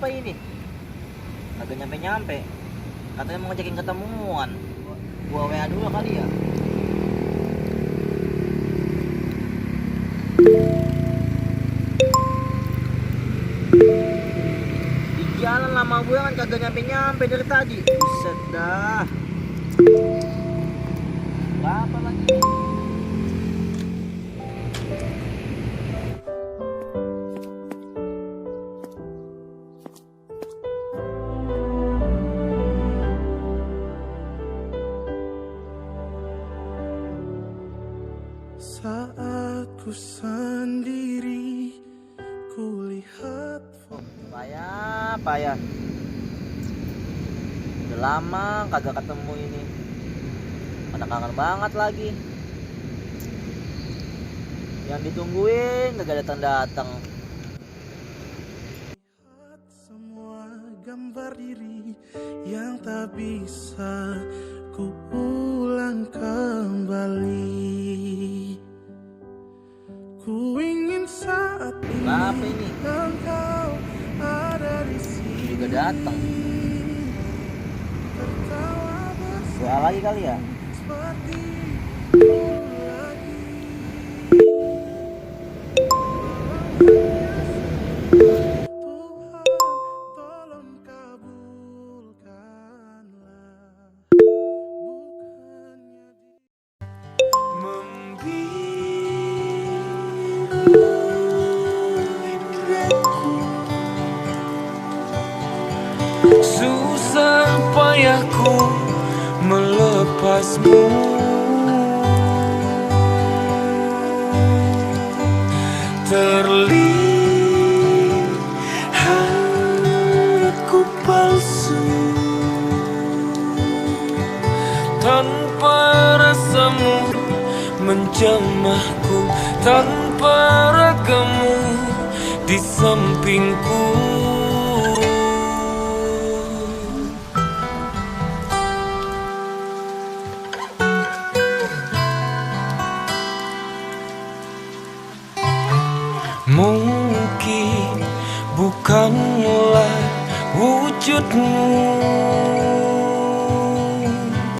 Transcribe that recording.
apa ini? Agak nyampe-nyampe. Katanya mau ngajakin ketemuan. Gua WA dulu kali ya. Di jalan lama gue kan kagak nyampe-nyampe dari tadi. Buset dah. Apa lagi? Saat ku sendiri, ku lihat Payah. Udah lama kagak ketemu ini. Mana kangen banget lagi. Yang ditungguin kagak datang-datang. lihat semua gambar diri yang tak bisa ku ulang kembali. Ku ingin saat ini Kenapa ini? engkau ada di sini. Juga datang. Tertawa WA lagi kali ya? seperti lagi. Tuhan, tolong kabulkanlah. Susah payahku melepasmu. Terlihat ku palsu tanpa rasamu menjamahku, tanpa ragamu di sampingku. Mungkin bukanlah wujudmu